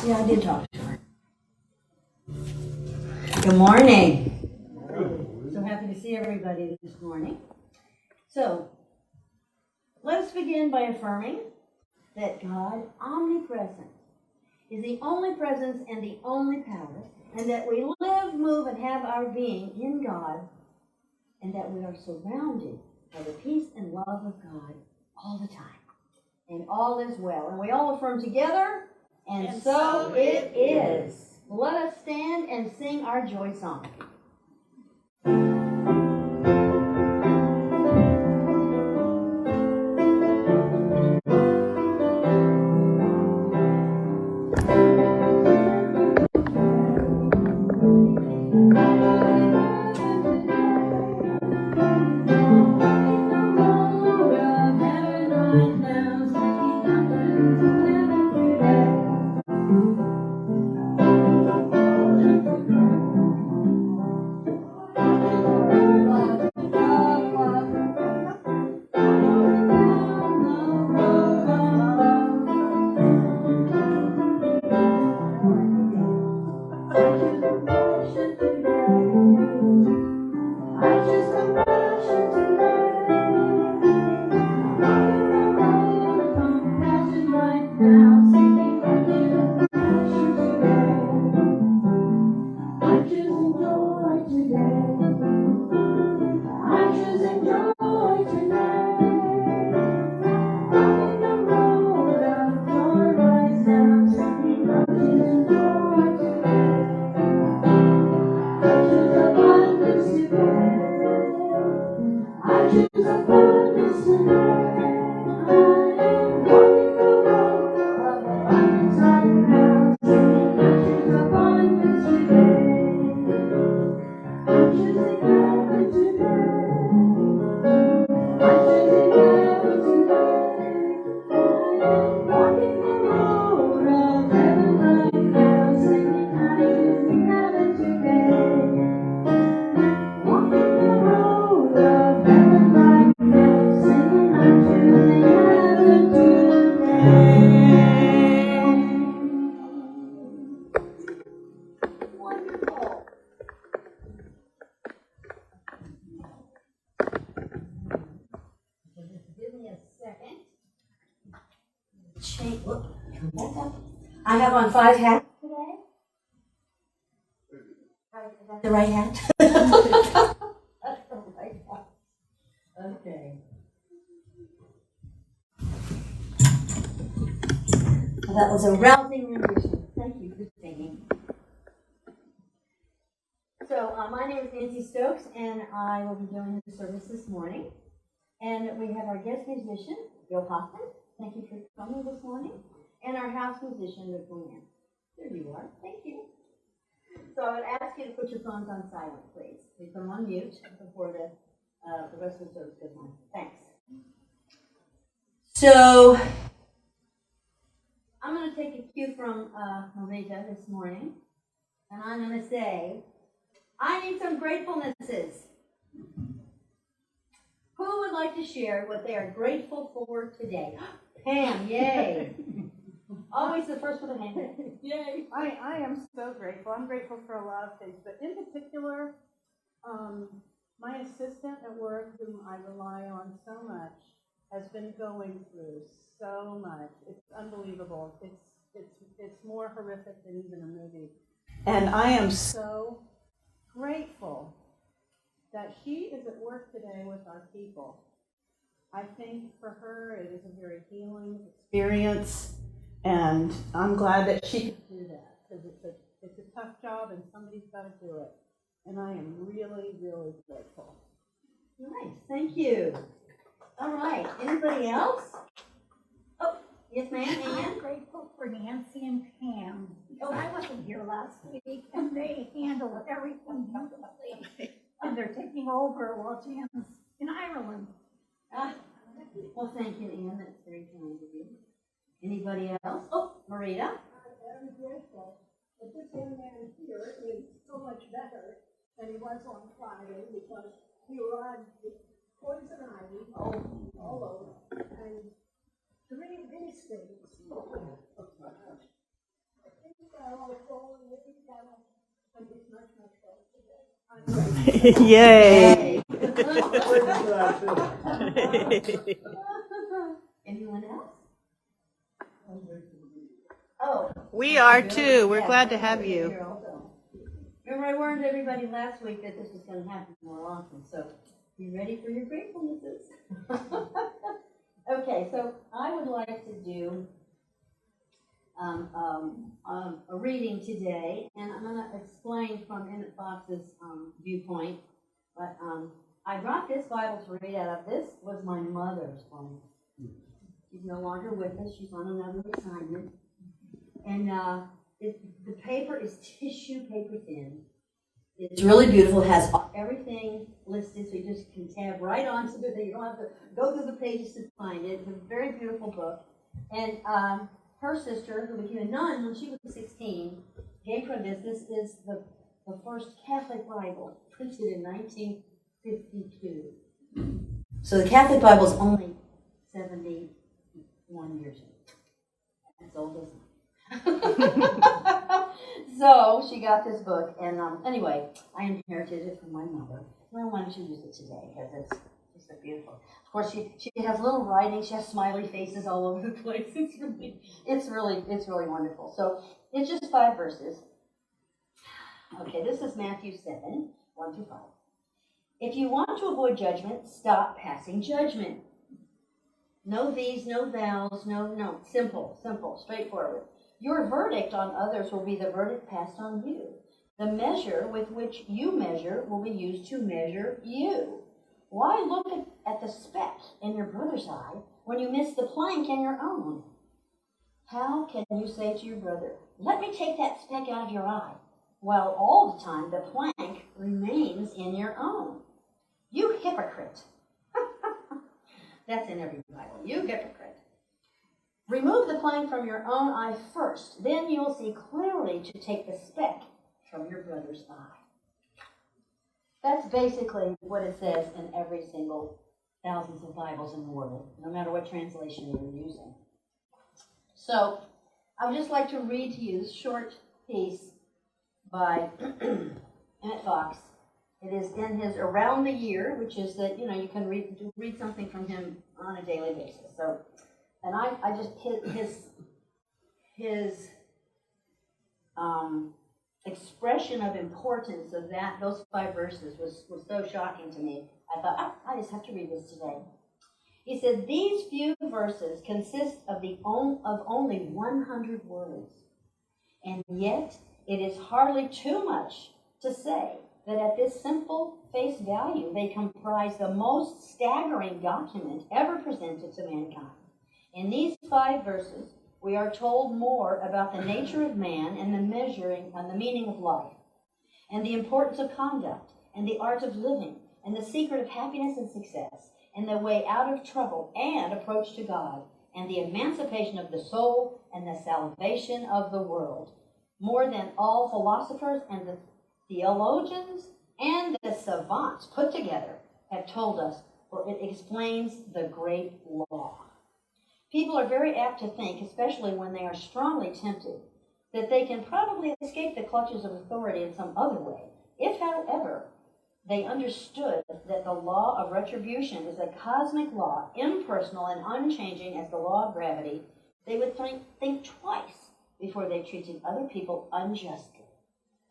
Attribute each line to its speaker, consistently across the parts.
Speaker 1: Yeah, I did talk to her. Good morning. So happy to see everybody this morning. So, let us begin by affirming that God, omnipresent, is the only presence and the only power, and that we live, move, and have our being in God, and that we are surrounded by the peace and love of God all the time. And all is well. And we all affirm together, and so it is. Let us stand and sing our joy song. I have on 5 hats today. Is that the right hat? That's the right hat. Okay. Well, that was a rousing rendition. Thank you for singing. So, my name is Nancy Stokes, and I will be doing the service this morning. And we have our guest musician, Bill Hoffman. Thank you for coming this morning. And our house musician, Rick Leanne. There you are. Thank you. So I would ask you to put your phones on silent, please. Leave them on mute before the rest of the service goes on. Thanks. So I'm going to take a cue from Marita this morning, and I'm going to say, I need some gratefulnesses. Who would like to share what they are grateful for today? Pam, yay! Always the first with a hand. Yay!
Speaker 2: I am so grateful. I'm grateful for a lot of things, but in particular, my assistant at work, whom I rely on so much, has been going through so much. It's unbelievable. It's more horrific than even a movie. And I am so grateful that she is at work today with our people. I think for her it is a very healing experience, and I'm glad that she can do that, because it's a tough job and somebody's got to do it. And I am really, really grateful.
Speaker 1: Nice, thank you. All right, anybody else? Oh, yes ma'am, Ann?
Speaker 3: I'm grateful for Nancy and Pam. I wasn't here last week, and they handled everything beautifully. And they're taking over while Jan's in Ireland.
Speaker 1: Well, thank you, Ann. That's very kind of you. Anybody else? Oh, Marita.
Speaker 4: I'm grateful that this young man here is so much better than he was on Friday, because he arrived with poison ivy all over, and 3 of these things.
Speaker 5: Yay!
Speaker 1: Anyone else? Oh.
Speaker 5: We are too. We're
Speaker 1: Yeah,
Speaker 5: glad to have
Speaker 1: you're
Speaker 5: you.
Speaker 1: here also. Remember, I warned everybody last week that this was going to happen more often, so be ready for your gratefulnesses. Okay, so I would like to do a reading today, and I'm going to explain from Emmett Fox's viewpoint. But I brought this Bible to read out of. This was my mother's Bible. She's no longer with us. She's on another assignment. And the paper is tissue paper thin. It's really beautiful. It has everything listed, so you just can tab right onto it. You don't have to go through the pages to find it. It's a very beautiful book. And her sister, who became a nun when she was 16, gave her this. This is the first Catholic Bible, printed in 1952. So the Catholic Bible is only 71 years old. That's old, isn't it? So she got this book, and anyway, I inherited it from my mother. Well, why don't you use it today, because it's just so beautiful. Of course, she has little writing. She has smiley faces all over the place. It's really wonderful. So it's just 5 verses. Okay, this is Matthew 7, 1-5. If you want to avoid judgment, stop passing judgment. No these, no thous, no. Simple, straightforward. Your verdict on others will be the verdict passed on you. The measure with which you measure will be used to measure you. Why look at the speck in your brother's eye when you miss the plank in your own? How can you say to your brother, let me take that speck out of your eye, while all the time the plank remains in your own? You hypocrite. That's in every Bible. You hypocrite. Remove the plank from your own eye first. Then you will see clearly to take the speck from your brother's eye. That's basically what it says in every single thousands of Bibles in the world, no matter what translation you're using. So I would just like to read to you this short piece by Emmett Fox. It is in his Around the Year, which is that, you can read something from him on a daily basis. So, and I just hit his expression of importance of those 5 verses was so shocking to me. I thought, I just have to read this today. He said, these few verses consist of only 100 words, and yet it is hardly too much to say that at this simple face value, they comprise the most staggering document ever presented to mankind. In these 5 verses, we are told more about the nature of man and the measuring and the meaning of life, and the importance of conduct, and the art of living, and the secret of happiness and success, and the way out of trouble and approach to God, and the emancipation of the soul and the salvation of the world. More than all philosophers and the theologians and the savants put together have told us, for it explains the great law. People are very apt to think, especially when they are strongly tempted, that they can probably escape the clutches of authority in some other way. If, however, they understood that the law of retribution is a cosmic law, impersonal and unchanging as the law of gravity, they would think twice before they treated other people unjustly.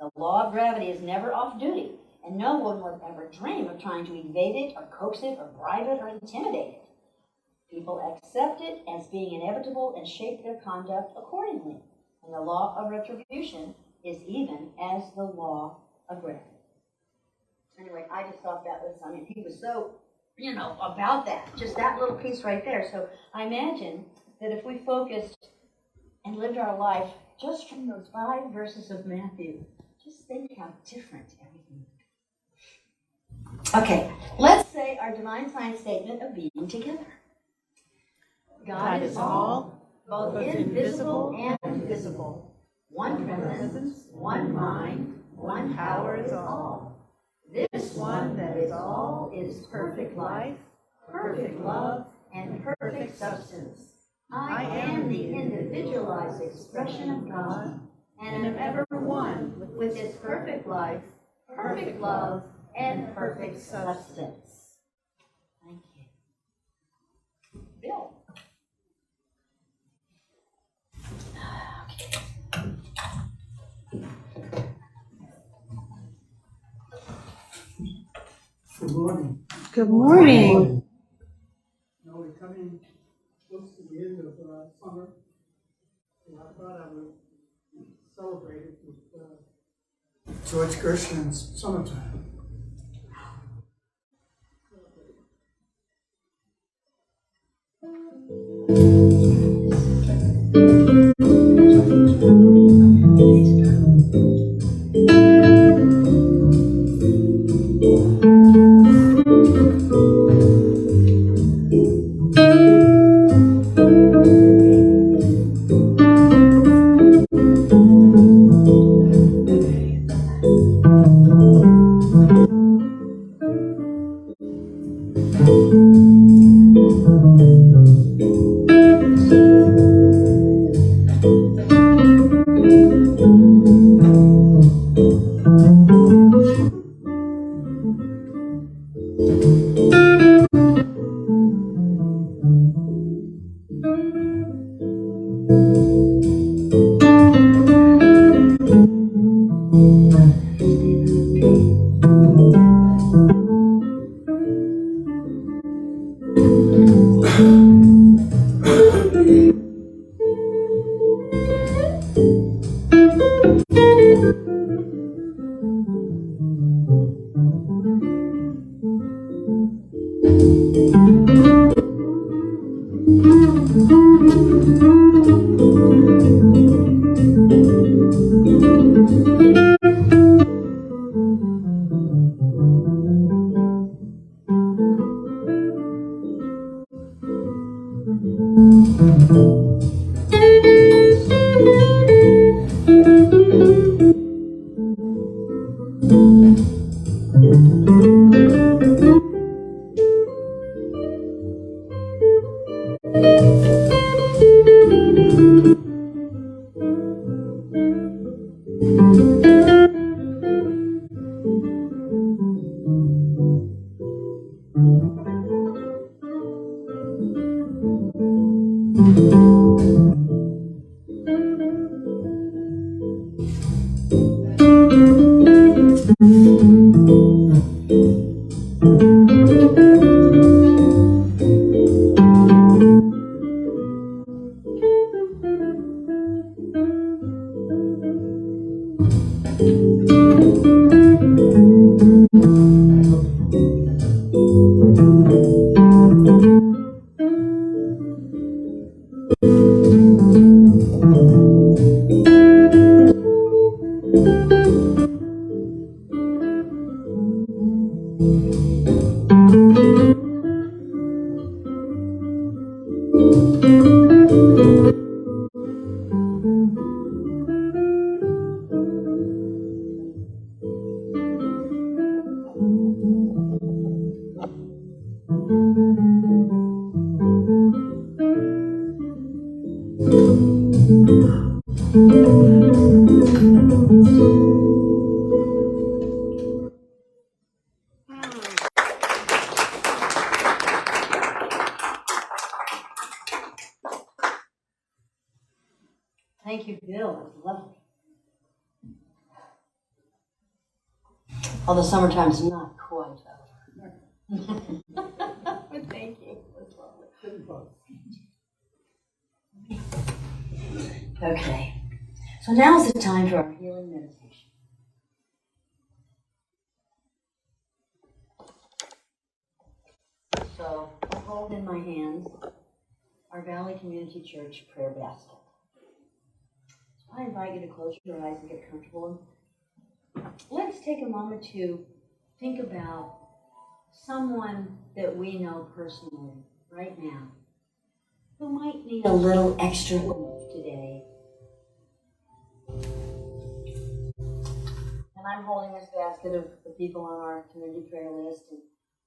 Speaker 1: The law of gravity is never off duty, and no one would ever dream of trying to evade it or coax it or bribe it or intimidate it. People accept it as being inevitable and shape their conduct accordingly. And the law of retribution is even as the law of gravity. Anyway, I just thought that was, he was so, about that. Just that little piece right there. So I imagine that if we focused and lived our life just from those 5 verses of Matthew, just think how different everything is. Okay, let's say our divine sign statement of being together. God is all, both invisible and visible. One presence, one mind, one power is all. This one that is all is perfect life, perfect love, and perfect substance. I am the individualized expression of God, and am ever one with this perfect life, perfect love, and perfect substance. Thank you. Bill.
Speaker 6: Good morning.
Speaker 5: Good morning.
Speaker 6: Now we're coming close to the end of summer, and I thought I would celebrate it with George Gershwin's Summertime.
Speaker 1: Thank you, Bill. It was lovely. Although summertime's not quite over. But thank you. It was lovely. Okay. So now's the time for our healing meditation. So I hold in my hands our Valley Community Church prayer basket. So I invite you to close your eyes and get comfortable. Let's take a moment to think about someone that we know personally right now who might need a little extra oomph today. And I'm holding this basket of the people on our community prayer list, and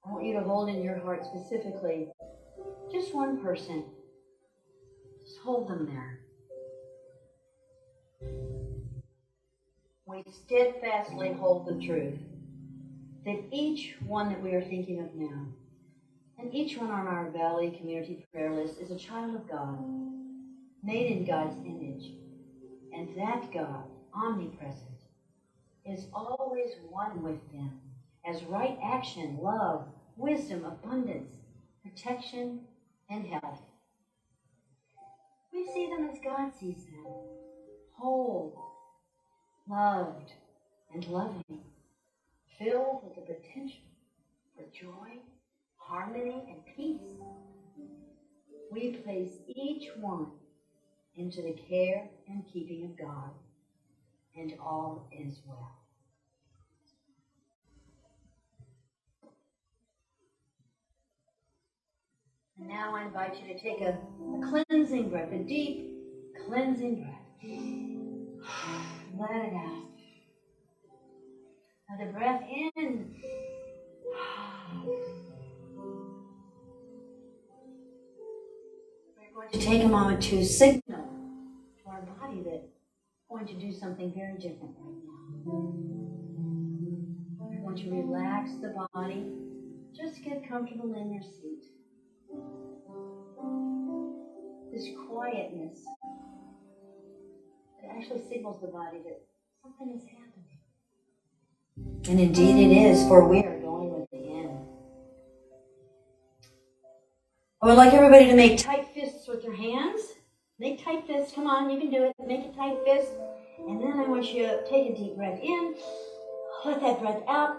Speaker 1: I want you to hold in your heart specifically just one person. Just hold them there. We steadfastly hold the truth that each one that we are thinking of now, and each one on our Valley Community Prayer List is a child of God, made in God's image. And that God, omnipresent, is always one with them, as right action, love, wisdom, abundance, protection, and health. We see them as God sees them, whole, loved, and loving, filled with the potential for joy, harmony, and peace. We place each one into the care and keeping of God, and all is well. And now I invite you to take a cleansing breath, a deep cleansing breath. Let it out. Another breath in. We're going to take a moment to signal to our body that we're going to do something very different right now. We're going to relax the body. Just get comfortable in your seat. This quietness, it actually signals the body that something is happening. And indeed it is, for we are going within. I would like everybody to make tight fists with their hands. Make tight fists. Come on, you can do it. Make a tight fist. And then I want you to take a deep breath in. Let that breath out.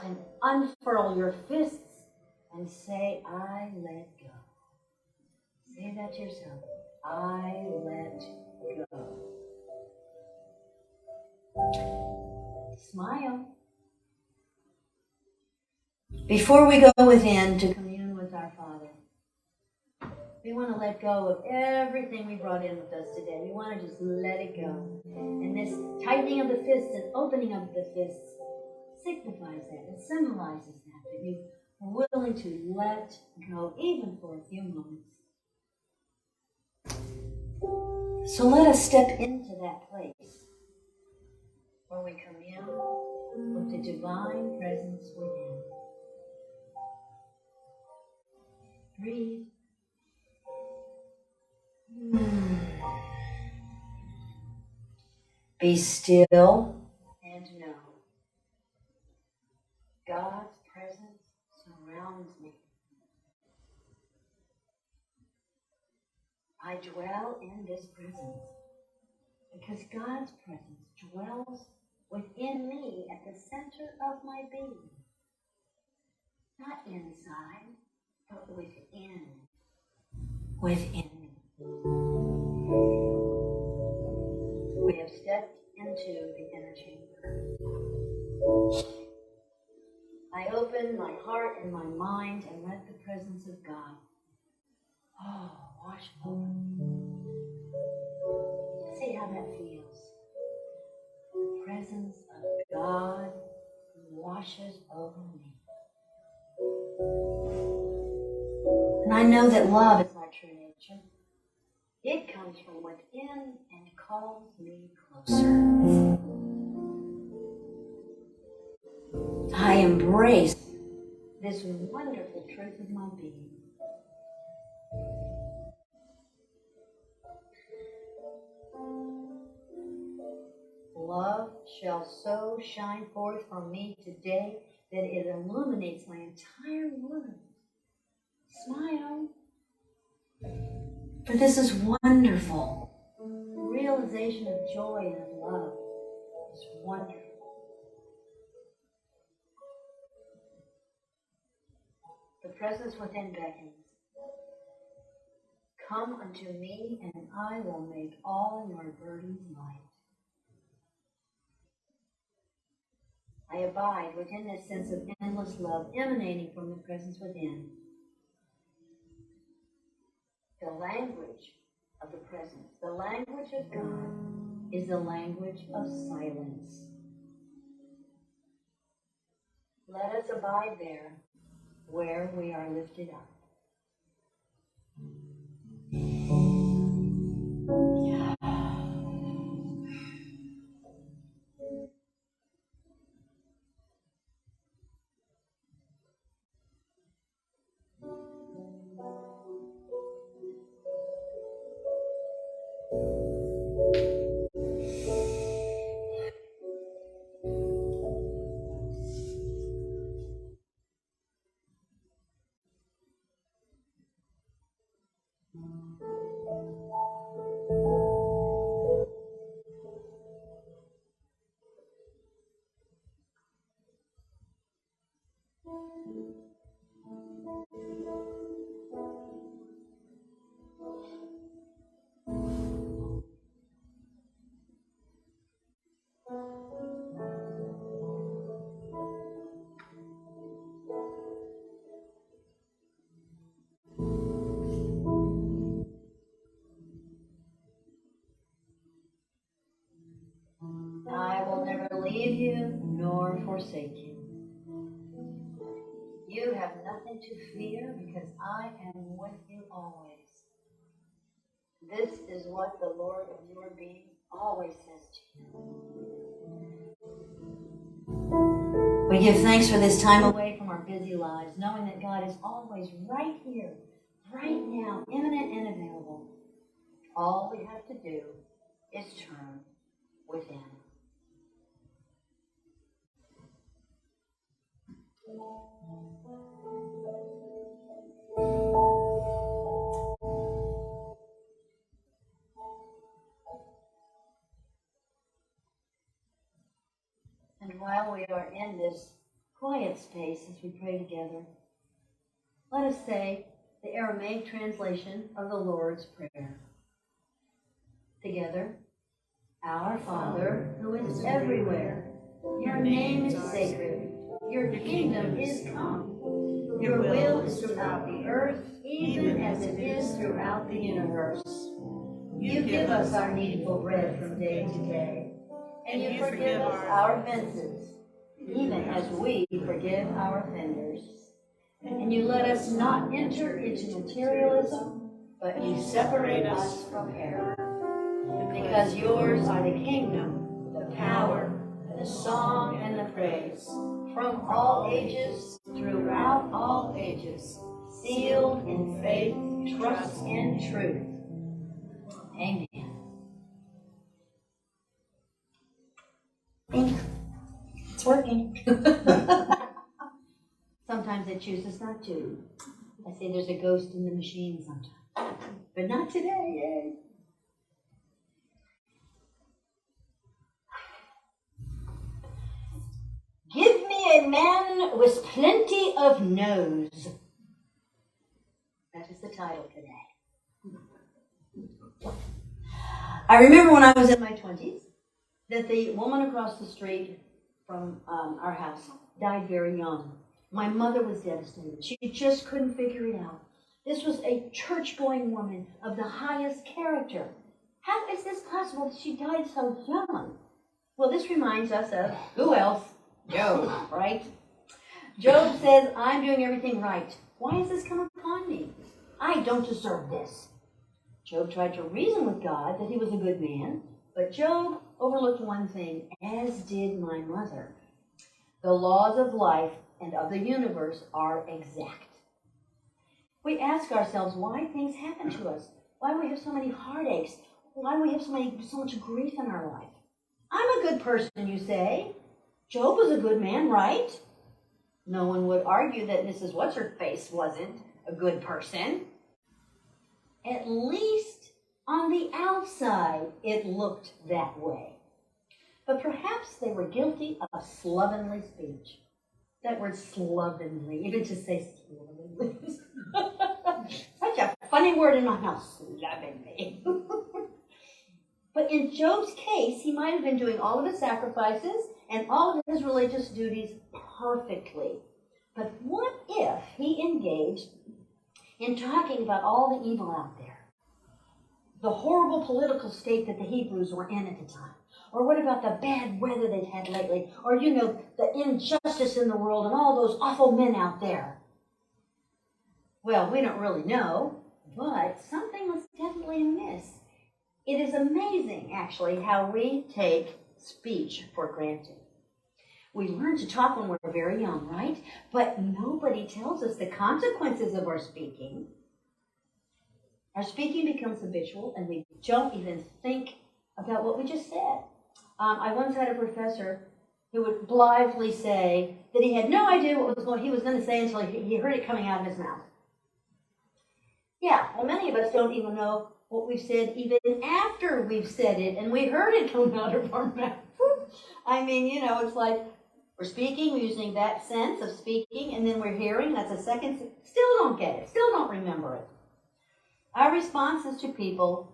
Speaker 1: And unfurl your fists and say, I let go. Say that to yourself. I let go. Smile. Before we go within to commune with our Father, we want to let go of everything we brought in with us today. We want to just let it go. And this tightening of the fists and opening of the fists signifies that. It symbolizes that you are willing to let go even for a few moments. So let us step into that place where we commune with the divine presence within. Breathe. Be still and know God's presence surrounds me. I dwell in this presence because God's presence dwells within me at the center of my being. Not inside, but within. Within me. We have stepped into the inner chamber. I open my heart and my mind and let the presence of God wash over me. See how that feels. The presence of God washes over me. And I know that love is my true nature. It comes from within and calls me closer. I embrace this wonderful truth of my being. Love shall so shine forth from me today that it illuminates my entire world. Smile. For this is wonderful. The realization of joy and of love is wonderful. The presence within beckons. Come unto me, and I will make all your burdens light. I abide within this sense of endless love emanating from the presence within. The language of the presence, the language of God, is the language of silence. Let us abide there where we are lifted up. leave you nor forsake you. You have nothing to fear because I am with you always. This is what the Lord of your being always says to you. We give thanks for this time away from our busy lives, knowing that God is always right here, right now, imminent and available. All we have to do is turn within. And while we are in this quiet space as we pray together, let us say the Aramaic translation of the Lord's Prayer. Together, Our Father, who is everywhere, your name is sacred, your kingdom is come, your will is throughout the earth, even as it is throughout the universe. You give us our needful bread from day to day, and you forgive us our offenses, even as we forgive our offenders. And you let us not enter into materialism, but you separate us from error. Because yours are the kingdom, the power, the song, and the praise, from all ages, throughout all ages, sealed in faith, trust, and truth. Amen. It's working. Sometimes it chooses not to. I say there's a ghost in the machine sometimes. But not today, yay. Give me a man with plenty of nose. That is the title today. I remember when I was in my 20s that the woman across the street from our house died very young. My mother was devastated. She just couldn't figure it out. This was a church-going woman of the highest character. How is this possible that she died so young? Well, this reminds us of who else? Job, right? Job says, I'm doing everything right. Why has this come upon me? I don't deserve this. Job tried to reason with God that he was a good man, but Job overlooked one thing, as did my mother. The laws of life and of the universe are exact. We ask ourselves why things happen to us, why we have so many heartaches, why we have so much grief in our life. I'm a good person, you say. Job was a good man, right? No one would argue that Mrs. What's-Her-Face wasn't a good person. At least on the outside, it looked that way. But perhaps they were guilty of slovenly speech. That word slovenly, even to say slovenly. Such a funny word in my mouth, slovenly. But in Job's case, he might have been doing all of his sacrifices and all of his religious duties perfectly. But what if he engaged in talking about all the evil out there? The horrible political state that the Hebrews were in at the time. Or what about the bad weather they'd had lately? Or, the injustice in the world and all those awful men out there. Well, we don't really know, but something was definitely amiss. It is amazing, actually, how we take speech for granted. We learn to talk when we're very young, right? But nobody tells us the consequences of our speaking. Our speaking becomes habitual, and we don't even think about what we just said. I once had a professor who would blithely say that he had no idea what he was going to say until he heard it coming out of his mouth. Yeah, well, many of us don't even know what we've said even after we've said it, and we heard it come out of our mouth. I mean, it's like we're speaking, we're using that sense of speaking, and then we're hearing, that's a second, still don't get it, still don't remember it. Our responses to people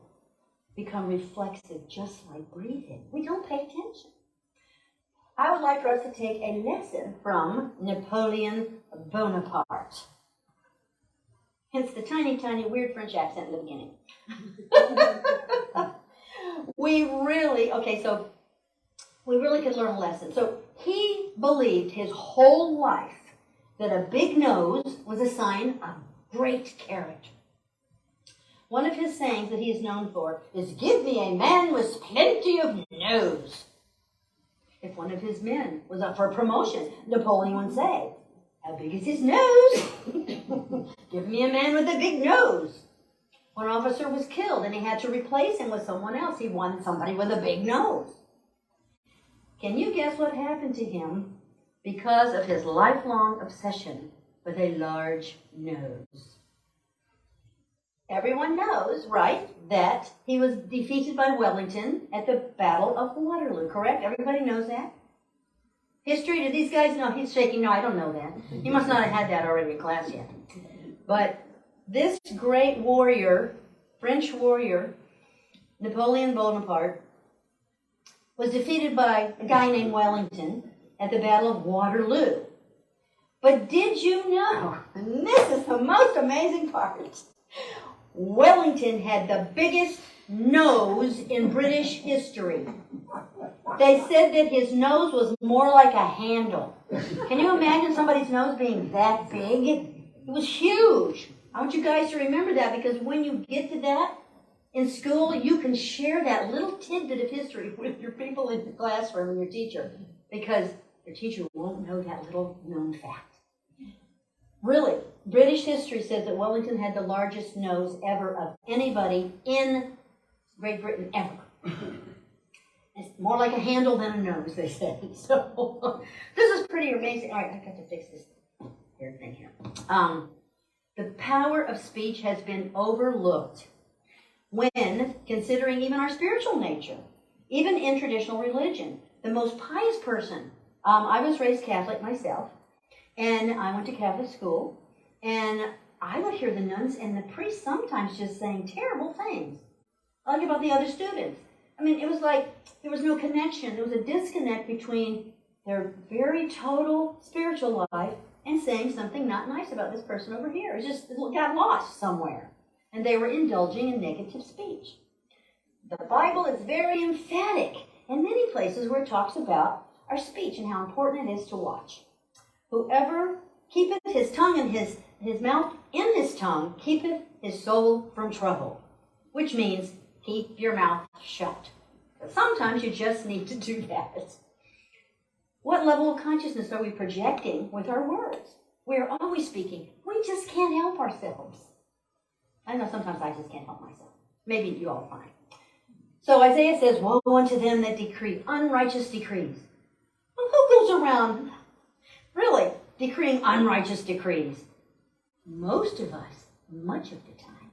Speaker 1: become reflexive, just like breathing. We don't pay attention. I would like for us to take a lesson from Napoleon Bonaparte. Hence the tiny, tiny, weird French accent in the beginning. So we really could learn a lesson. So he believed his whole life that a big nose was a sign of great character. One of his sayings that he is known for is, "Give me a man with plenty of nose." If one of his men was up for a promotion, Napoleon would say, "How big is his nose?" "Give me a man with a big nose." When an officer was killed and he had to replace him with someone else, he wanted somebody with a big nose. Can you guess what happened to him because of his lifelong obsession with a large nose? Everyone knows, right, that he was defeated by Wellington at the Battle of Waterloo, correct? Everybody knows that? History, do these guys know? He's shaking. No, I don't know that. He must not have had that already in class yet. But this great warrior, French warrior, Napoleon Bonaparte, was defeated by a guy named Wellington at the Battle of Waterloo. But did you know, and this is the most amazing part, Wellington had the biggest nose in British history. They said that his nose was more like a handle. Can you imagine somebody's nose being that big? It was huge. I want you guys to remember that, because when you get to that in school, you can share that little tidbit of history with your people in the classroom and your teacher, because your teacher won't know that little known fact. Really, British history says that Wellington had the largest nose ever of anybody in Great Britain ever. It's more like a handle than a nose, they say. So this is pretty amazing. All right, I got to fix this weird thing here. The power of speech has been overlooked when considering even our spiritual nature, even in traditional religion. The most pious person, I was raised Catholic myself, and I went to Catholic school, and I would hear the nuns and the priests sometimes just saying terrible things, like about the other students. I mean, it was like there was no connection. There was a disconnect between their very total spiritual life and saying something not nice about this person over here. It just got lost somewhere, and they were indulging in negative speech. The Bible is very emphatic in many places where it talks about our speech and how important it is to watch. Whoever keepeth his tongue and his mouth in his tongue keepeth his soul from trouble, which means keep your mouth shut. But sometimes you just need to do that. What level of consciousness are we projecting with our words? We are always speaking. We just can't help ourselves. I know sometimes I just can't help myself. Maybe you all find. So Isaiah says, "Woe unto them that decree unrighteous decrees." Well, who goes around really decreeing unrighteous decrees? Most of us, much of the time.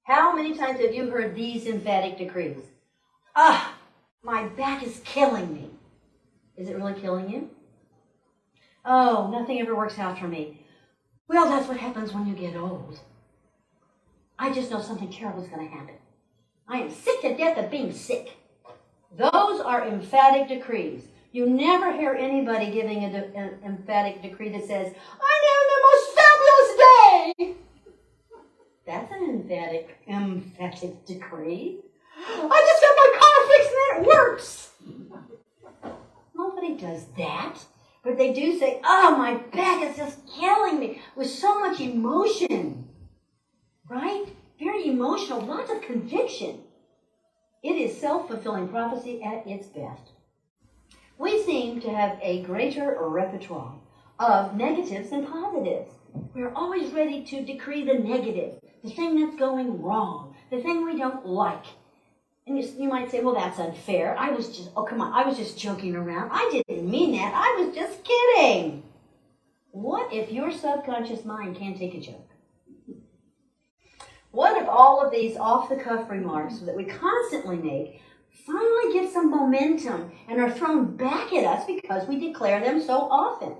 Speaker 1: How many times have you heard these emphatic decrees? "Ah, my back is killing me." Is it really killing you? "Oh, nothing ever works out for me." Well, that's what happens when you get old. "I just know something terrible is going to happen. I am sick to death of being sick." Those are emphatic decrees. You never hear anybody giving an emphatic decree that says, "I have the most fabulous day." That's an emphatic decree. "I just got my car fixed and it works." Nobody does that. But they do say, "Oh, my back is just killing me," with so much emotion. Right? Very emotional, lots of conviction. It is self-fulfilling prophecy at its best. We seem to have a greater repertoire of negatives than positives. We're always ready to decree the negative, the thing that's going wrong, the thing we don't like. And you might say, "Well, that's unfair. I was just joking around. I didn't mean that. I was just kidding." What if your subconscious mind can't take a joke? What if all of these off-the-cuff remarks that we constantly make finally get some momentum and are thrown back at us because we declare them so often?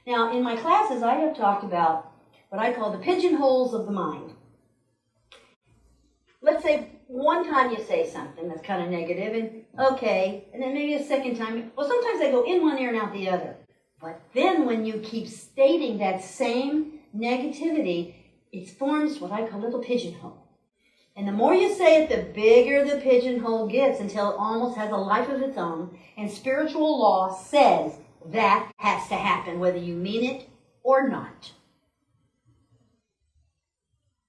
Speaker 1: Now, in my classes, I have talked about what I call the pigeonholes of the mind. Let's say one time you say something that's kind of negative, and okay, and then maybe a second time, well, sometimes they go in one ear and out the other. But then when you keep stating that same negativity, it forms what I call a little pigeonhole. And the more you say it, the bigger the pigeonhole gets until it almost has a life of its own. And spiritual law says that has to happen, whether you mean it or not.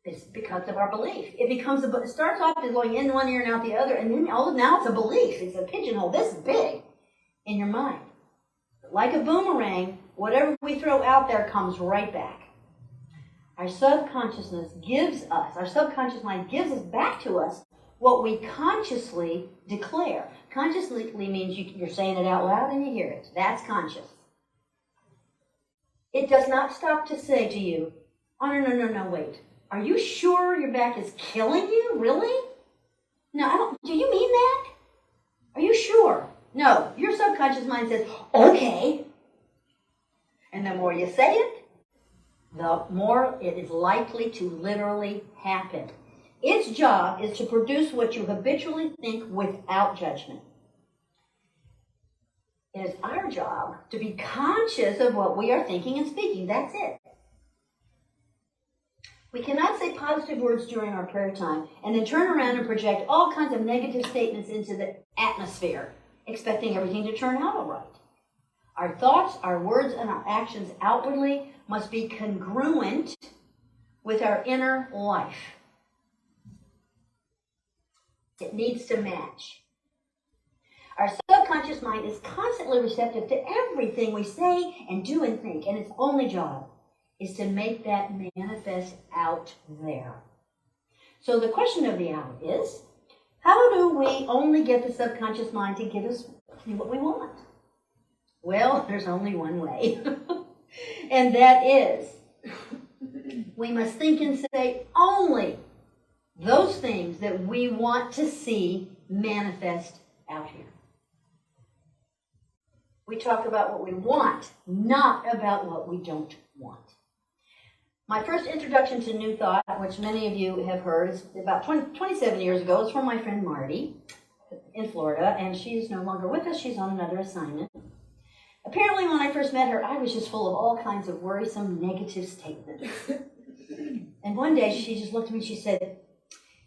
Speaker 1: It's because of our belief. It starts off as going in one ear and out the other, and then now it's a belief. It's a pigeonhole this big in your mind. Like a boomerang, whatever we throw out there comes right back. Our subconscious mind gives us back to us what we consciously declare. Consciously means you're saying it out loud and you hear it. That's conscious. It does not stop to say to you, oh, no, wait. Are you sure your back is killing you? Really? No, do you mean that? Are you sure? No, your subconscious mind says, okay. And the more you say it, the more it is likely to literally happen. Its job is to produce what you habitually think without judgment. It is our job to be conscious of what we are thinking and speaking. That's it. We cannot say positive words during our prayer time and then turn around and project all kinds of negative statements into the atmosphere, expecting everything to turn out all right. Our thoughts, our words, and our actions outwardly must be congruent with our inner life. It needs to match. Our subconscious mind is constantly receptive to everything we say and do and think, and its only job is to make that manifest out there. So the question of the hour is, how do we only get the subconscious mind to give us what we want? Well, there's only one way, and that is we must think and say only those things that we want to see manifest out here. We talk about what we want, not about what we don't want. My first introduction to New Thought, which many of you have heard, is about 27 years ago. It's from my friend Marty in Florida, and she is no longer with us. She's on another assignment. Apparently, when I first met her, I was just full of all kinds of worrisome, negative statements. And one day, she just looked at me and she said,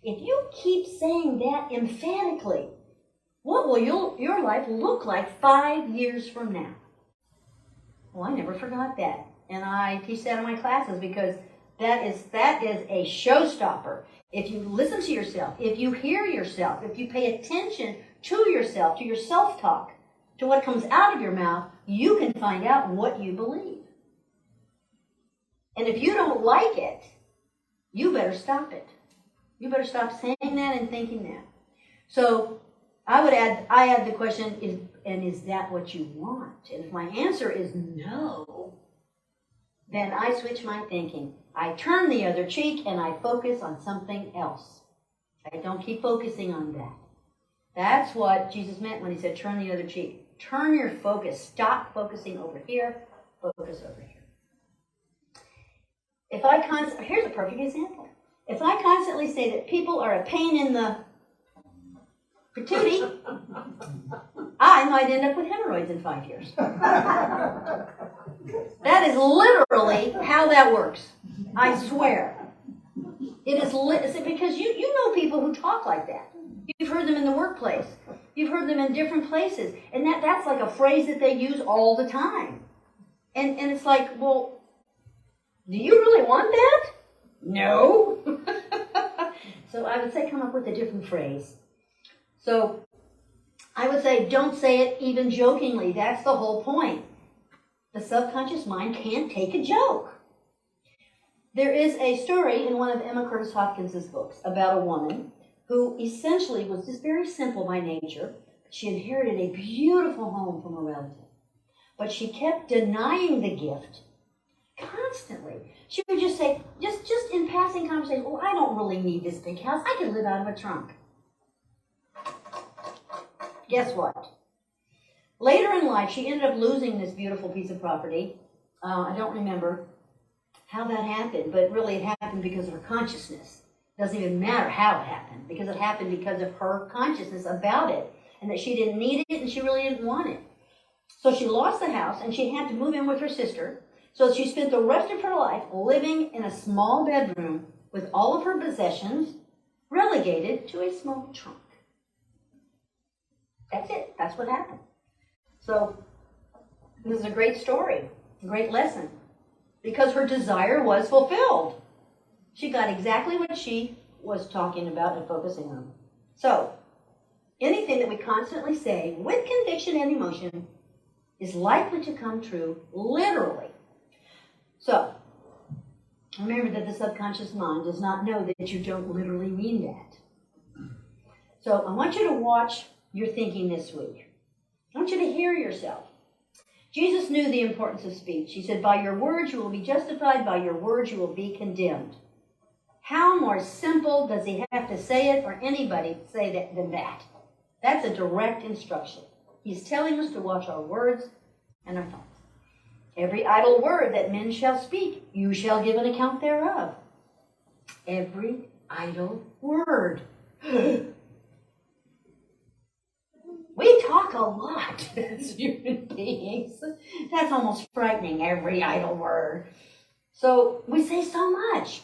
Speaker 1: if you keep saying that emphatically, what will your life look like 5 years from now? Well, I never forgot that. And I teach that in my classes because that is a showstopper. If you listen to yourself, if you hear yourself, if you pay attention to yourself, to your self-talk, to what comes out of your mouth, you can find out what you believe. And if you don't like it, you better stop it. You better stop saying that and thinking that. So I add the question, is that what you want? And if my answer is no, then I switch my thinking. I turn the other cheek and I focus on something else. I don't keep focusing on that. That's what Jesus meant when he said turn the other cheek. Turn your focus. Stop focusing over here. Focus over here. Here's a perfect example. If I constantly say that people are a pain in the patootie, I might end up with hemorrhoids in 5 years. That is literally how that works. I swear. It is because you know people who talk like that. You've heard them in the workplace. You've heard them in different places. And that's like a phrase that they use all the time. And it's like, well, do you really want that? No. So I would say come up with a different phrase. So I would say don't say it even jokingly. That's the whole point. The subconscious mind can't take a joke. There is a story in one of Emma Curtis Hopkins' books about a woman who essentially was just very simple by nature. She inherited a beautiful home from a relative, but she kept denying the gift constantly. She would just say, just in passing conversation, oh, I don't really need this big house. I can live out of a trunk. Guess what? Later in life, she ended up losing this beautiful piece of property. I don't remember how that happened, but really it happened because of her consciousness. It doesn't even matter how it happened, because it happened because of her consciousness about it, and that she didn't need it and she really didn't want it. So she lost the house, and she had to move in with her sister. So she spent the rest of her life living in a small bedroom with all of her possessions, relegated to a small trunk. That's it. That's what happened. So this is a great story, a great lesson, because her desire was fulfilled. She got exactly what she was talking about and focusing on. So anything that we constantly say with conviction and emotion is likely to come true literally. So remember that the subconscious mind does not know that you don't literally mean that. So I want you to watch your thinking this week. I want you to hear yourself. Jesus knew the importance of speech. He said, by your words you will be justified, by your words you will be condemned. How more simple does he have to say it, or anybody say that than that? That's a direct instruction. He's telling us to watch our words and our thoughts. Every idle word that men shall speak, you shall give an account thereof. Every idle word. We talk a lot as human beings. That's almost frightening, every idle word. So we say so much.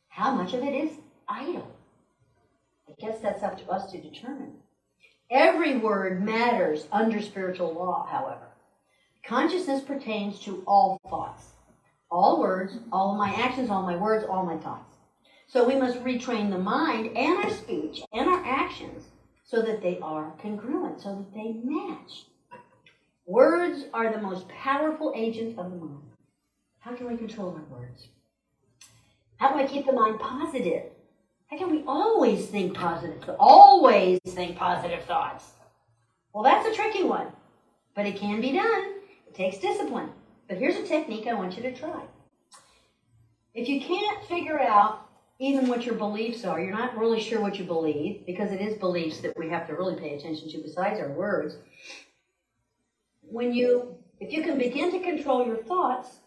Speaker 1: How much of it is idle? I guess that's up to us to determine. Every word matters under spiritual law, however. Consciousness pertains to all thoughts, all words, all of my actions, all my words, all my thoughts. So we must retrain the mind and our speech and our actions so that they are congruent, so that they match. Words are the most powerful agent of the mind. How can we control our words? How do I keep the mind positive? How can we always think positive? Always think positive thoughts. Well, that's a tricky one, but it can be done. It takes discipline. But here's a technique I want you to try. If you can't figure out even what your beliefs are, you're not really sure what you believe, because it is beliefs that we have to really pay attention to besides our words. If you can begin to control your thoughts,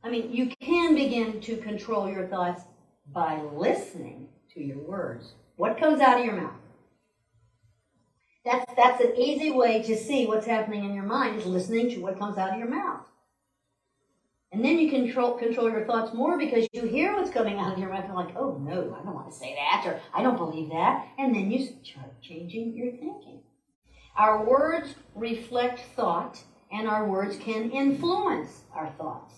Speaker 1: you can begin to control your thoughts by listening to your words. What comes out of your mouth? That's an easy way to see what's happening in your mind, is listening to what comes out of your mouth. And then you control your thoughts more, because you hear what's coming out of your mouth and like, oh no, I don't want to say that, or I don't believe that. And then you start changing your thinking. Our words reflect thought, and our words can influence our thoughts.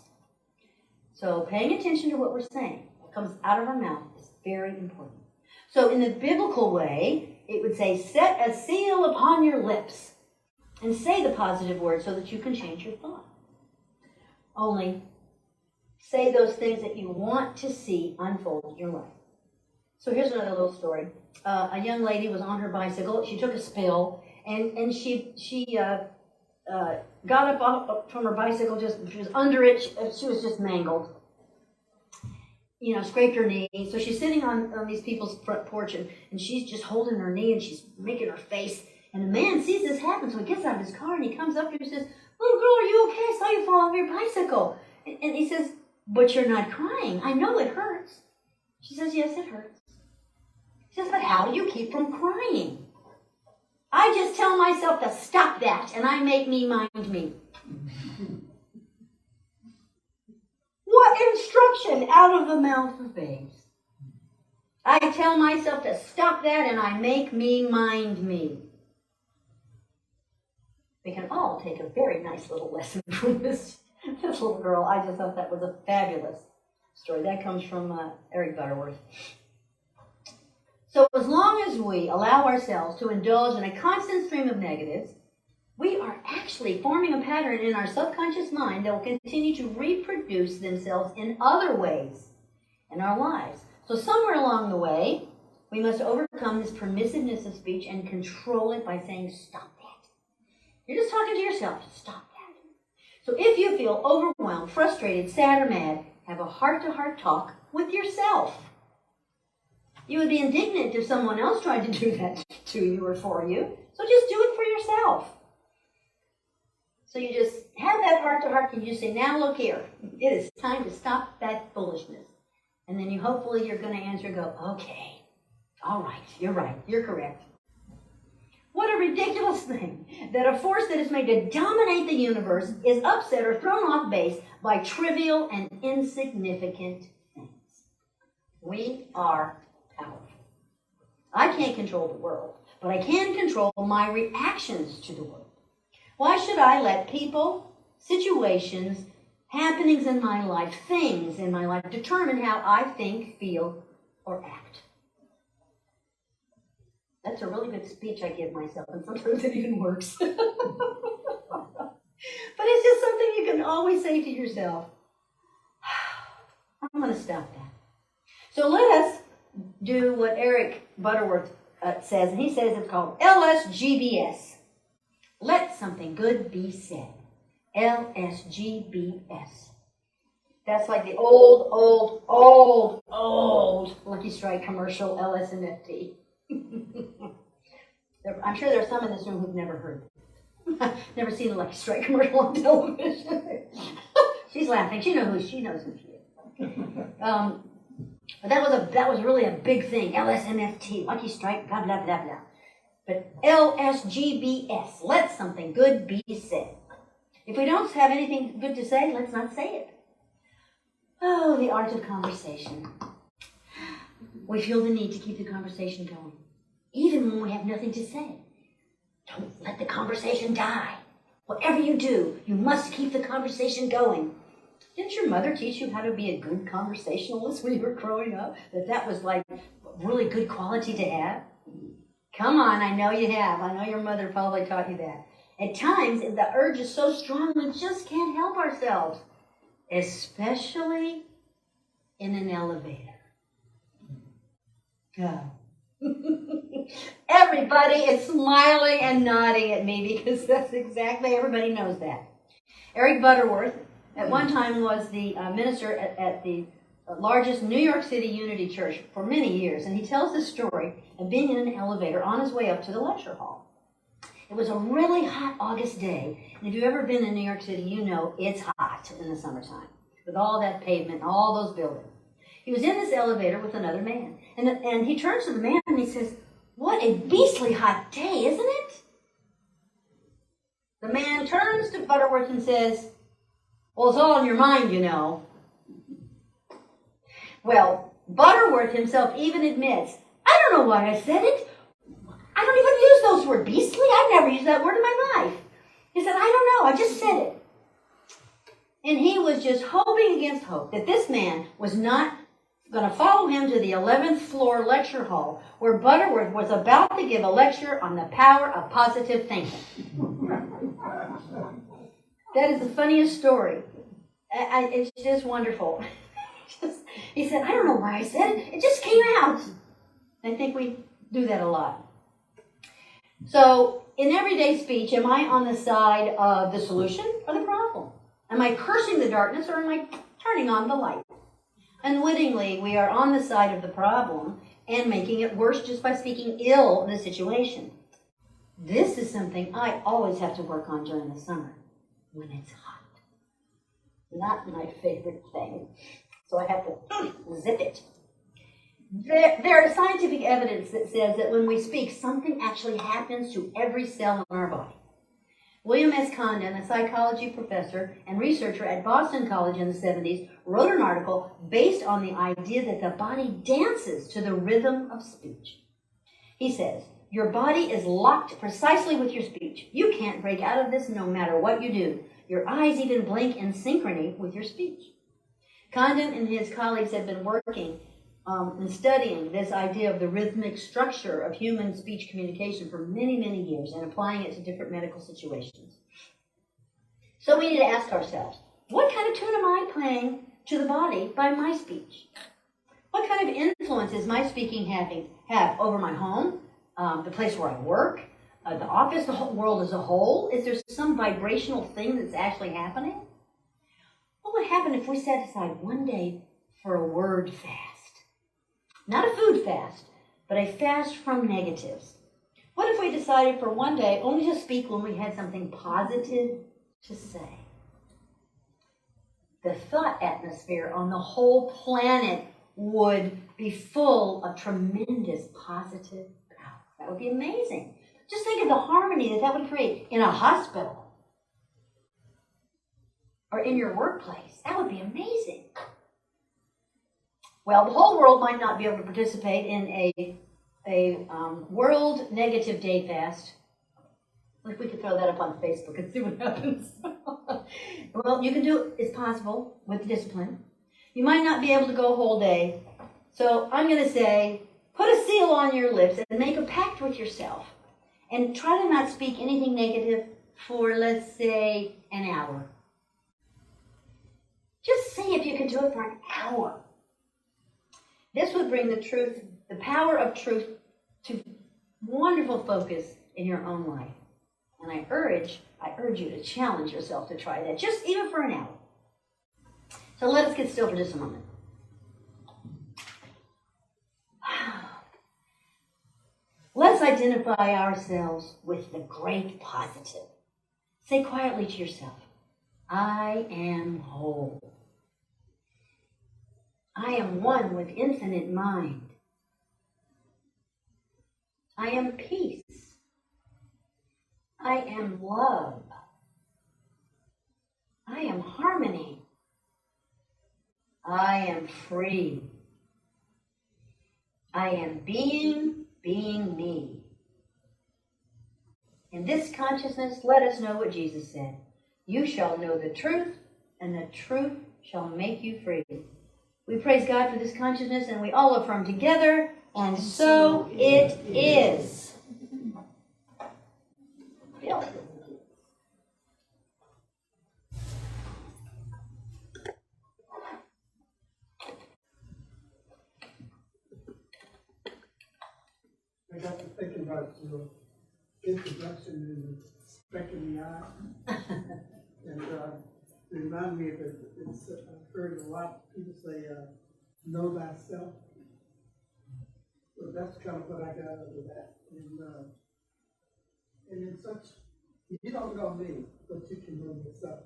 Speaker 1: So paying attention to what we're saying, what comes out of our mouth, is very important. So in the biblical way, it would say, set a seal upon your lips and say the positive word so that you can change your thought. Only say those things that you want to see unfold in your life. So here's another little story. A young lady was on her bicycle. She took a spill, and she got up from her bicycle. She was under it. She was just mangled. Scraped her knee. So she's sitting on these people's front porch, and she's just holding her knee, and she's making her face. And a man sees this happen, so he gets out of his car, and he comes up to her and says, little girl, are you okay? I saw you fall off your bicycle. And he says, but you're not crying. I know it hurts. She says, yes, it hurts. He says, but how do you keep from crying? I just tell myself to stop that, and I make me mind me. What instruction out of the mouth of babes? I tell myself to stop that, and I make me mind me. We can all take a very nice little lesson from this little girl. I just thought that was a fabulous story. That comes from Eric Butterworth. So as long as we allow ourselves to indulge in a constant stream of negatives, we are actually forming a pattern in our subconscious mind that will continue to reproduce themselves in other ways in our lives. So somewhere along the way, we must overcome this permissiveness of speech and control it by saying, stop that. You're just talking to yourself. Stop that. So if you feel overwhelmed, frustrated, sad, or mad, have a heart-to-heart talk with yourself. You would be indignant if someone else tried to do that to you or for you. So just do it for yourself. So you just have that heart-to-heart, and you say, now look here. It is time to stop that foolishness. And then hopefully you're going to answer and go, okay, all right, you're correct. What a ridiculous thing that a force that is made to dominate the universe is upset or thrown off base by trivial and insignificant things. We are powerful. I can't control the world, but I can control my reactions to the world. Why should I let people, situations, happenings in my life, things in my life determine how I think, feel, or act? That's a really good speech I give myself, and sometimes it even works. But it's just something you can always say to yourself. I'm going to stop that. So let us do what Eric Butterworth says, and he says it's called LSGBS. Let something good be said. LSGBS. That's like the old Lucky Strike commercial, LSMFT. I'm sure there are some in this room who've never heard it. Never seen a Lucky Strike commercial on television. She's laughing. She knows who she is. But that was really a big thing. LSMFT, Lucky Strike, blah blah blah blah. But LSGBS, let something good be said. If we don't have anything good to say, let's not say it. Oh, the art of conversation. We feel the need to keep the conversation going, even when we have nothing to say. Don't let the conversation die. Whatever you do, you must keep the conversation going. Didn't your mother teach you how to be a good conversationalist when you were growing up? That was like really good quality to have? Come on, I know you have. I know your mother probably taught you that. At times, the urge is so strong we just can't help ourselves, especially in an elevator. Go. Everybody is smiling and nodding at me because that's exactly, everybody knows that. Eric Butterworth at one time was the minister at the largest New York City Unity Church for many years, and he tells this story of being in an elevator on his way up to the lecture hall. It was a really hot August day, and if you've ever been in New York City, you know it's hot in the summertime with all that pavement and all those buildings. He was in this elevator with another man, and he turns to the man and he says, "What a beastly hot day, isn't it?" The man turns to Butterworth and says, "Well, it's all in your mind, you know." Well, Butterworth himself even admits, "I don't know why I said it. I don't even use those words, beastly. I've never used that word in my life." He said, "I don't know, I just said it." And he was just hoping against hope that this man was not going to follow him to the 11th floor lecture hall where Butterworth was about to give a lecture on the power of positive thinking. That is the funniest story. It's just wonderful. He said, "I don't know why I said it. It just came out." I think we do that a lot. So, in everyday speech, am I on the side of the solution or the problem? Am I cursing the darkness or am I turning on the light? Unwittingly, we are on the side of the problem and making it worse just by speaking ill of the situation. This is something I always have to work on during the summer when it's hot. Not my favorite thing. So I have to zip it. There is scientific evidence that says that when we speak, something actually happens to every cell in our body. William S. Condon, a psychology professor and researcher at Boston College in the 70s, wrote an article based on the idea that the body dances to the rhythm of speech. He says, "Your body is locked precisely with your speech. You can't break out of this no matter what you do. Your eyes even blink in synchrony with your speech." Condon and his colleagues have been working and studying this idea of the rhythmic structure of human speech communication for many, many years and applying it to different medical situations. So we need to ask ourselves, what kind of tune am I playing to the body by my speech? What kind of influence is my speaking have over my home, the place where I work, the office, the whole world as a whole? Is there some vibrational thing that's actually happening? What would happen if we set aside one day for a word fast? Not a food fast, but a fast from negatives. What if we decided for one day only to speak when we had something positive to say? The thought atmosphere on the whole planet would be full of tremendous positive power. That would be amazing. Just think of the harmony that would create in a hospital or in your workplace. That would be amazing. Well, the whole world might not be able to participate in a World Negative Day Fast. If we could throw that up on Facebook and see what happens. Well, you can do it. It's possible with discipline. You might not be able to go a whole day. So I'm going to say, put a seal on your lips and make a pact with yourself. And try to not speak anything negative for, let's say, an hour. Just see if you can do it for an hour. This would bring the truth, the power of truth, to wonderful focus in your own life. And I urge you to challenge yourself to try that, just even for an hour. So let us get still for just a moment. Let's identify ourselves with the great positive. Say quietly to yourself, I am whole. I am one with infinite mind. I am peace. I am love. I am harmony. I am free. I am being me. In this consciousness, let us know what Jesus said. You shall know the truth, and the truth shall make you free. We praise God for this consciousness, and we all affirm together, and so it is. Bill.
Speaker 6: I got to thinking about your introduction and the speck in the eye. And it reminded me of it. I've heard a lot of people say, know thyself. So that's kind of what I got out of that. And in such, you don't know me, but you can know yourself.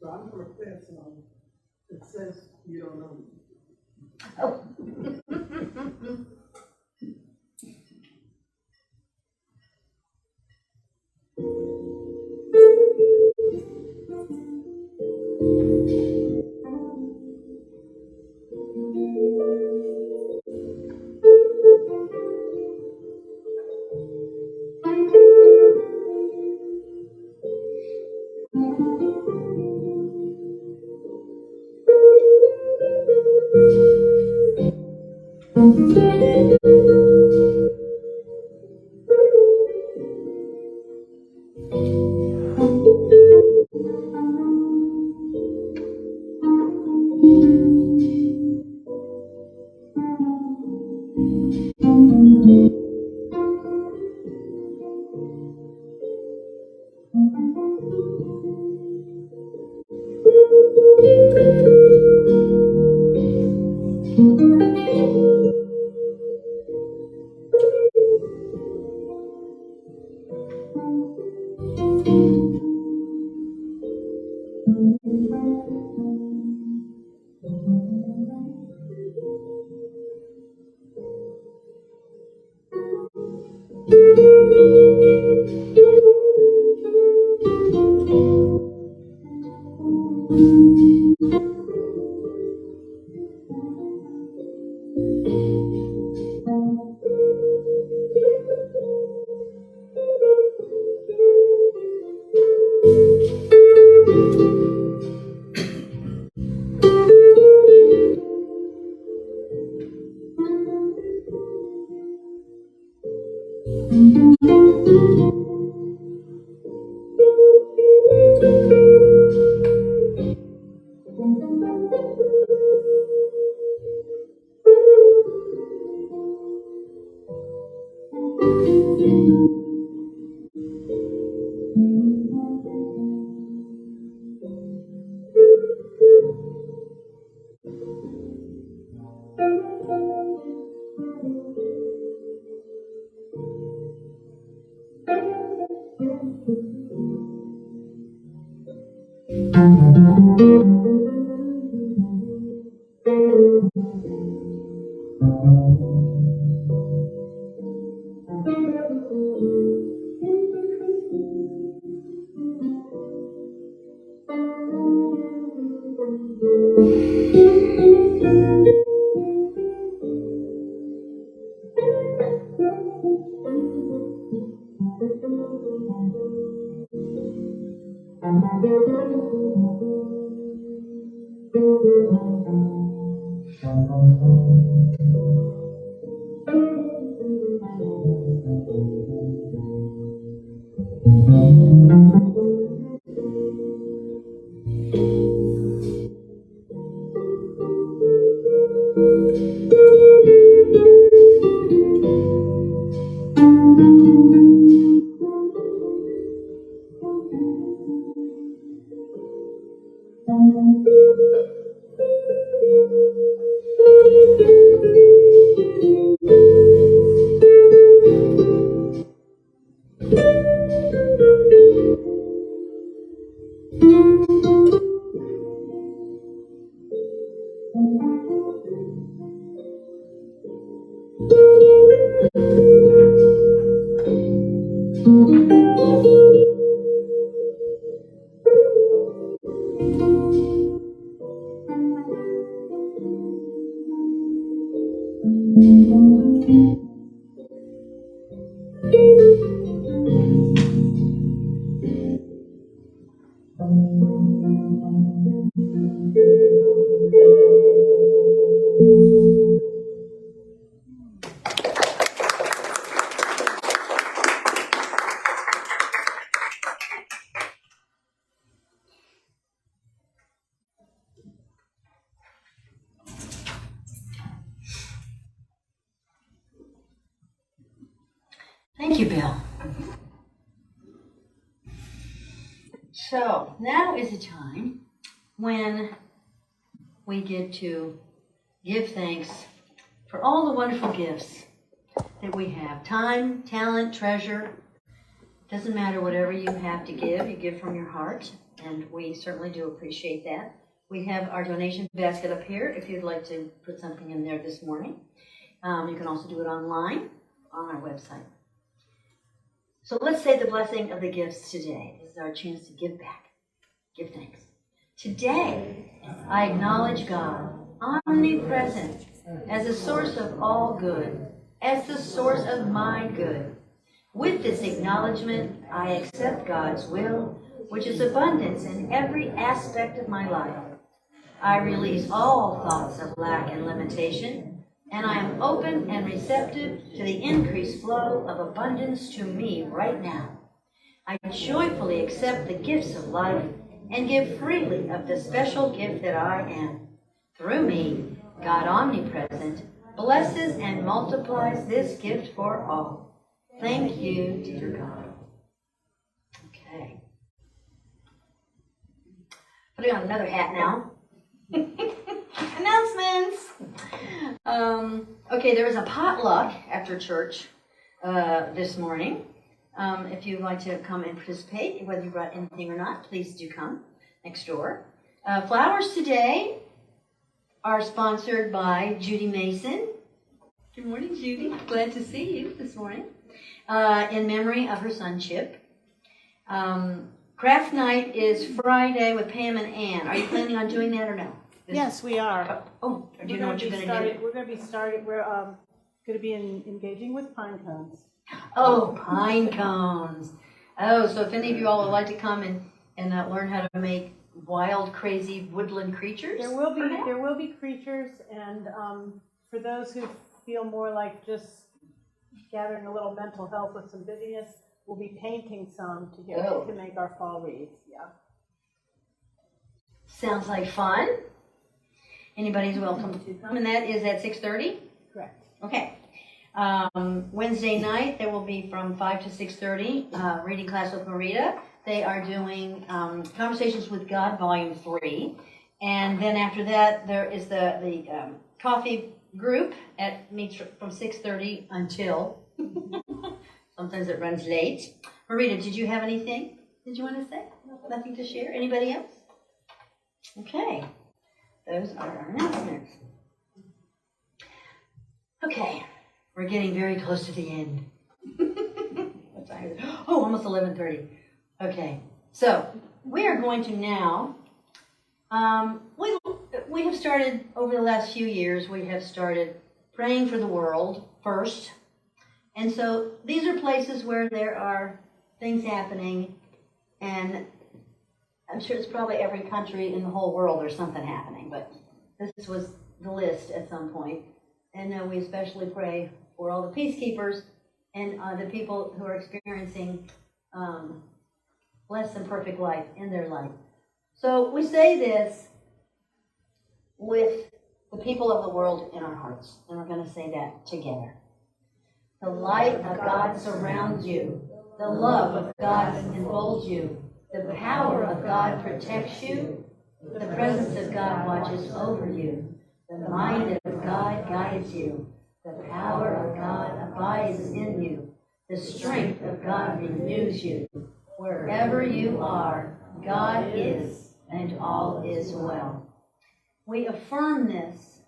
Speaker 6: So I'm going to play a song that says you don't know me.
Speaker 1: Oh. Thank you, Bill. So now is the time when we get to give thanks for all the wonderful gifts that we have. Time, talent, treasure. Doesn't matter, whatever you have to give, you give from your heart, and we certainly do appreciate that. We have our donation basket up here if you'd like to put something in there this morning. You can also do it online on our website. So let's say the blessing of the gifts today. This is our chance to give back, give thanks. Today, I acknowledge God, omnipresent, as the source of all good, as the source of my good. With this acknowledgement, I accept God's will, which is abundance in every aspect of my life. I release all thoughts of lack and limitation, and I am open and receptive to the increased flow of abundance to me right now. I joyfully accept the gifts of life and give freely of the special gift that I am. Through me, God omnipresent blesses and multiplies this gift for all. Thank you, dear God. Okay. Putting on another hat now. Announcements. Okay, there was a potluck after church this morning. If you'd like to come and participate, whether you brought anything or not, please do come next door. Flowers today are sponsored by Judy Mason. Good morning, Judy. Glad to see you this morning. In memory of her son, Chip. Craft night is Friday with Pam and Ann. Are you planning on doing that or no?
Speaker 2: Yes, we are.
Speaker 1: Oh, do you know what you're going to do?
Speaker 2: We're going to be started. We're going to be engaging with pine cones.
Speaker 1: Oh, pine cones. Oh, so if any of you all would like to come and learn how to make wild, crazy woodland creatures.
Speaker 2: There will be creatures, and for those who feel more like just gathering a little mental health with some busyness, we'll be painting some to make our fall wreaths. Yeah.
Speaker 1: Sounds like fun. Anybody's welcome to come, and that is at 6:30?
Speaker 2: Correct.
Speaker 1: Okay. Wednesday night, there will be from 5 to 6:30, reading class with Marita. They are doing Conversations with God, Volume 3. And then after that, there is the coffee group meets from 6:30 until, sometimes it runs late. Marita, did you have anything did you want to say? Nothing to share? Anybody else? Okay. Those are our announcements. Okay. We're getting very close to the end. What time is it? Oh, almost 11:30. Okay, so we are going to now, we have started, over the last few years, we have started praying for the world first. And so these are places where there are things happening, and I'm sure it's probably every country in the whole world there's something happening, but this was the list at some point. And we especially pray for all the peacekeepers and the people who are experiencing less than perfect life in their life. So we say this with the people of the world in our hearts, and we're going to say that together. The light of God surrounds you. The love of God enfolds you. The power of God protects you. The presence of God watches over you. The mind of God guides you. The power of God abides in you. The strength of God renews you. Wherever you are, God is, and all is well. We affirm this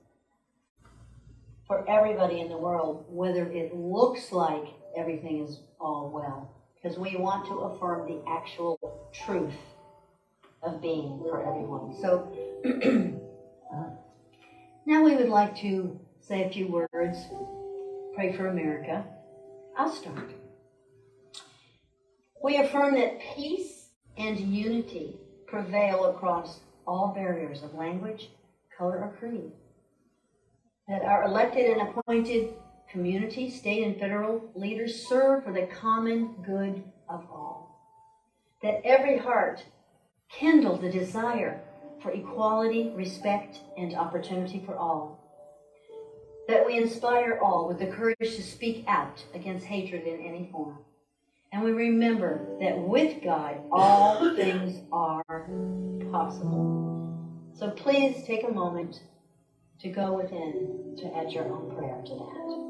Speaker 1: for everybody in the world, whether it looks like everything is all well, because we want to affirm the actual truth of being for everyone. So now we would like to say a few words, pray for America. I'll start. We affirm that peace and unity prevail across all barriers of language, color, or creed. That our elected and appointed community, state, and federal leaders serve for the common good of all. That every heart kindle the desire for equality, respect, and opportunity for all. That we inspire all with the courage to speak out against hatred in any form. And we remember that with God, all things are possible. So please take a moment to go within to add your own prayer to that.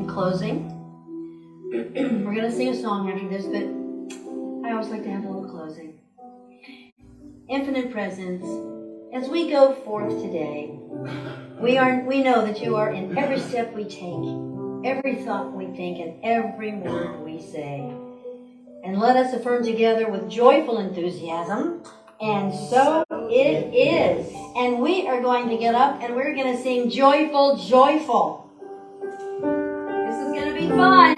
Speaker 1: Closing. We're going to sing a song after this, but I always like to have a little closing. Infinite Presence, as we go forth today, we know that you are in every step we take, every thought we think, and every word we say. And let us affirm together with joyful enthusiasm, and so it is. And we are going to get up and we're going to sing Joyful, Joyful. It's going to be fun.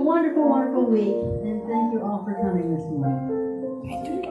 Speaker 1: wonderful, wonderful week, and thank you all for coming this morning.